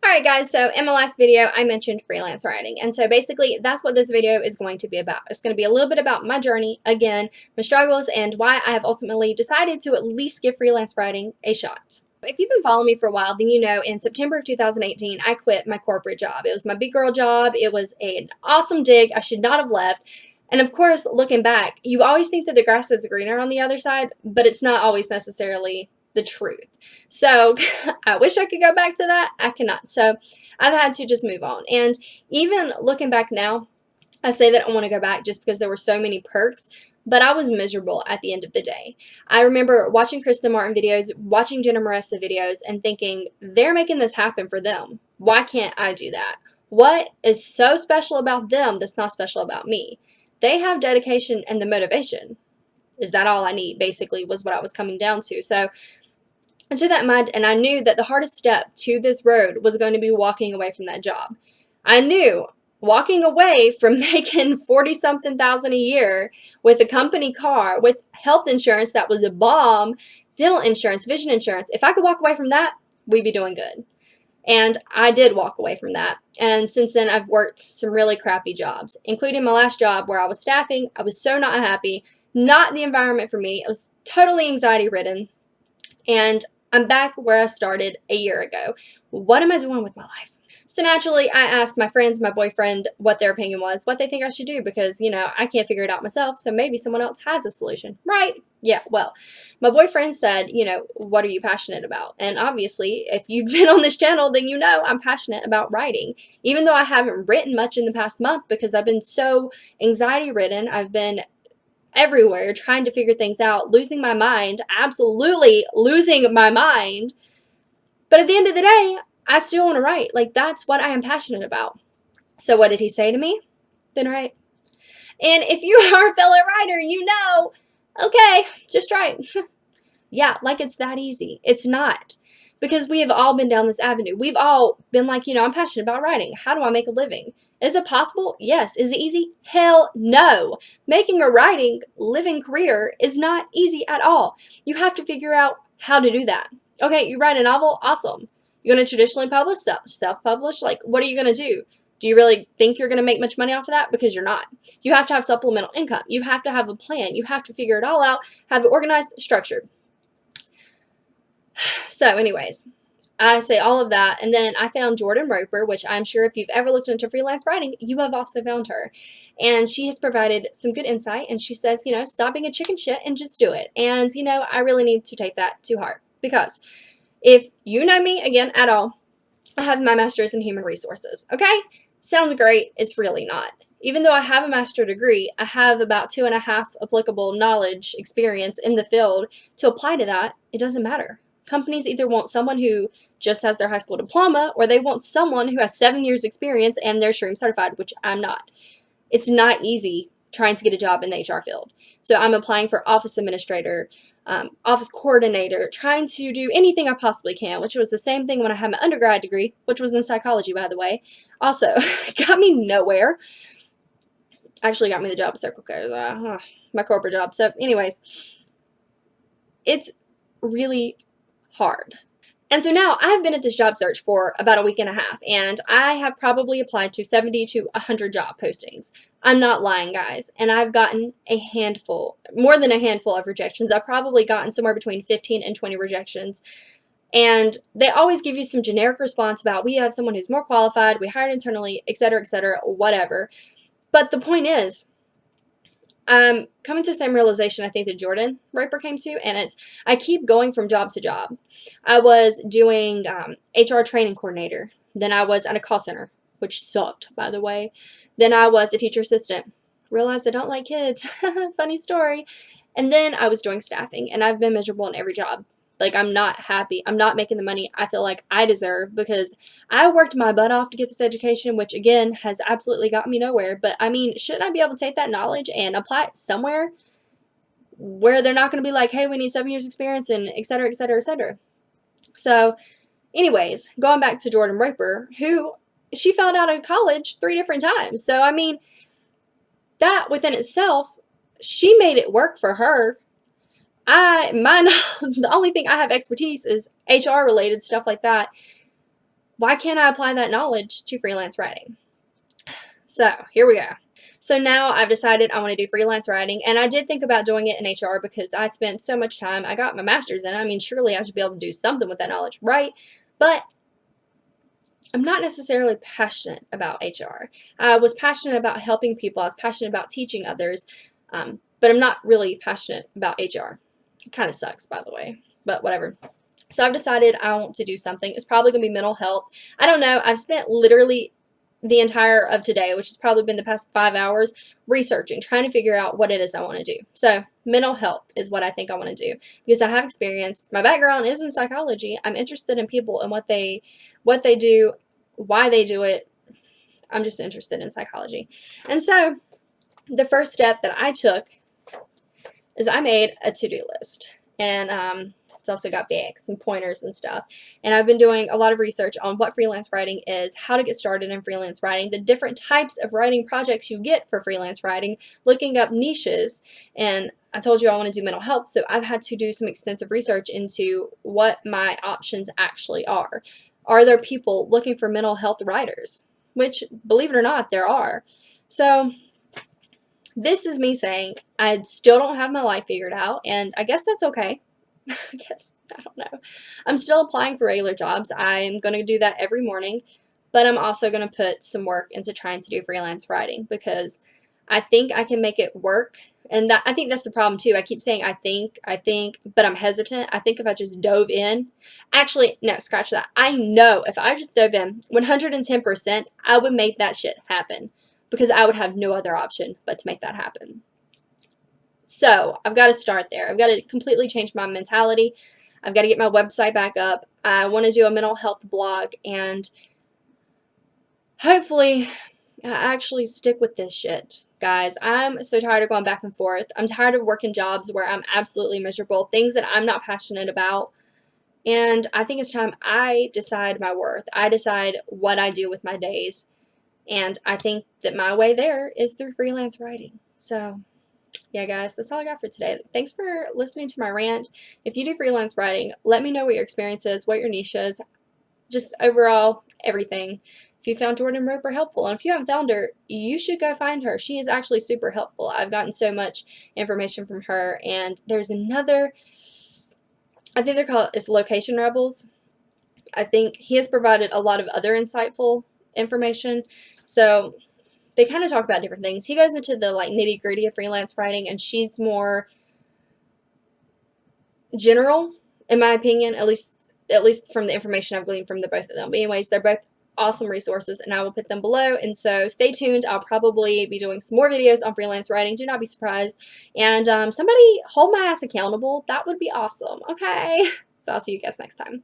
Alright guys, so in my last video I mentioned freelance writing, and so basically that's what this video is going to be about. It's going to be a little bit about my journey, again, my struggles, and why I have ultimately decided to at least give freelance writing a shot. If you've been following me for a while, then you know in September of 2018 I quit my corporate job. It was my big girl job. It was an awesome dig. I should not have left. And of course, looking back, you always think that the grass is greener on the other side, but it's not always necessarily the truth. So I wish I could go back to that. I cannot. So I've had to just move on. And even looking back now, I say that I want to go back just because there were so many perks, but I was miserable at the end of the day. I remember watching Kristen Martin videos, watching Jenna Marissa videos, and thinking, they're making this happen for them. Why can't I do that? What is so special about them that's not special about me? They have dedication and the motivation. Is that all I need, basically, was what I was coming down to. So I took that in mind, and I knew that the hardest step to this road was going to be walking away from that job. I knew walking away from making 40-something thousand a year with a company car, with health insurance that was a bomb, dental insurance, vision insurance, if I could walk away from that, we'd be doing good. And I did walk away from that. And since then, I've worked some really crappy jobs, including my last job where I was staffing. I was so not happy. Not the environment for me. It was totally anxiety-ridden. And I'm back where I started a year ago. What am I doing with my life? So naturally, I asked my friends, my boyfriend, what their opinion was, what they think I should do, because, you know, I can't figure it out myself, so maybe someone else has a solution, right? Yeah, well, my boyfriend said, you know, what are you passionate about? And obviously, if you've been on this channel, then you know I'm passionate about writing. Even though I haven't written much in the past month because I've been so anxiety-ridden, I've been everywhere trying to figure things out, losing my mind, absolutely losing my mind. But at the end of the day, I still want to write. Like, that's what I am passionate about. So what did he say to me? Then write. And if you are a fellow writer, you know, okay, just write. Yeah, like it's that easy. It's not. Because we have all been down this avenue. We've all been like, you know, I'm passionate about writing. How do I make a living? Is it possible? Yes. Is it easy? Hell no. Making a writing living career is not easy at all. You have to figure out how to do that. Okay, you write a novel? Awesome. You're going to traditionally publish, self-publish? Like, what are you going to do? Do you really think you're going to make much money off of that? Because you're not. You have to have supplemental income. You have to have a plan. You have to figure it all out, have it organized, structured. So anyways, I say all of that, and then I found Jordan Roper, which I'm sure if you've ever looked into freelance writing, you have also found her. And she has provided some good insight, and she says, you know, stop being a chicken shit and just do it. And, you know, I really need to take that to heart, because if you know me, again, at all, I have my master's in human resources, okay? Sounds great. It's really not. Even though I have a master's degree, I have about 2.5 applicable knowledge experience in the field to apply to that. It doesn't matter. Companies either want someone who just has their high school diploma, or they want someone who has 7 years experience and they're SHREAM certified, which I'm not. It's not easy trying to get a job in the HR field. So I'm applying for office administrator, office coordinator, trying to do anything I possibly can, which was the same thing when I had my undergrad degree, which was in psychology, by the way. Also, got me nowhere. Actually got me the job at Circle K, my corporate job. So anyways, it's really hard. And so now I've been at this job search for about a week and a half, and I have probably applied to 70 to 100 job postings. I'm not lying, guys. And I've gotten a handful, more than a handful of rejections. I've probably gotten somewhere between 15 and 20 rejections. And they always give you some generic response about, we have someone who's more qualified, we hired internally, etc., whatever. But the point is, I'm coming to the same realization I think that Jordan Roper came to, and it's, I keep going from job to job. I was doing HR training coordinator. Then I was at a call center, which sucked, by the way. Then I was a teacher assistant. Realized I don't like kids. Funny story. And then I was doing staffing, and I've been miserable in every job. Like, I'm not happy. I'm not making the money I feel like I deserve, because I worked my butt off to get this education, which, again, has absolutely got me nowhere. But, I mean, shouldn't I be able to take that knowledge and apply it somewhere where they're not going to be like, hey, we need 7 years experience and et cetera, et cetera, et cetera. So, anyways, going back to Jordan Roper, who she found out in college 3 different times. So, I mean, that within itself, she made it work for her. The only thing I have expertise is HR related stuff like that. why can't I apply that knowledge to freelance writing? So here we go. So now I've decided I want to do freelance writing, and I did think about doing it in HR because I spent so much time. I got my master's in it. I mean, surely I should be able to do something with that knowledge, right? But I'm not necessarily passionate about HR. I was passionate about helping people. I was passionate about teaching others, but I'm not really passionate about HR. It kind of sucks, by the way, but whatever. So I've decided I want to do something. It's probably going to be mental health. I don't know. I've spent literally the entire of today, which has probably been the past 5 hours, researching, trying to figure out what it is I want to do. So mental health is what I think I want to do because I have experience. My background is in psychology. I'm interested in people and what they do, why they do it. I'm just interested in psychology. And so the first step that I took is I made a to-do list. And it's also got bags and pointers and stuff. And I've been doing a lot of research on what freelance writing is, how to get started in freelance writing, the different types of writing projects you get for freelance writing, looking up niches. And I told you I want to do mental health, so I've had to do some extensive research into what my options actually are. Are there people looking for mental health writers? Which, believe it or not, there are. So this is me saying I still don't have my life figured out, and I guess that's okay. I guess, I don't know. I'm still applying for regular jobs. I'm going to do that every morning, but I'm also going to put some work into trying to do freelance writing because I think I can make it work. And I think that's the problem too. I keep saying I think, but I'm hesitant. I think if I just dove in, actually, no, scratch that. I know if I just dove in 110%, I would make that shit happen because I would have no other option but to make that happen. So I've got to start there. I've got to completely change my mentality. I've got to get my website back up. I want to do a mental health blog, and hopefully I actually stick with this shit. Guys, I'm so tired of going back and forth. I'm tired of working jobs where I'm absolutely miserable, things that I'm not passionate about. And I think it's time I decide my worth. I decide what I do with my days. And I think that my way there is through freelance writing. So yeah, guys, that's all I got for today. Thanks for listening to my rant. If you do freelance writing, let me know what your experience is, what your niche is, just overall everything. If you found Jordan Roper helpful, and if you haven't found her, you should go find her. She is actually super helpful. I've gotten so much information from her. And there's another, I think they're called, it's Location Rebels. I think he has provided a lot of other insightful information. So they kind of talk about different things. He goes into the like nitty gritty of freelance writing, and she's more general, in my opinion, at least from the information I've gleaned from the both of them. But anyways, they're both awesome resources, and I will put them below. And so stay tuned. I'll probably be doing some more videos on freelance writing. Do not be surprised. And somebody hold my ass accountable. That would be awesome. Okay. So I'll see you guys next time.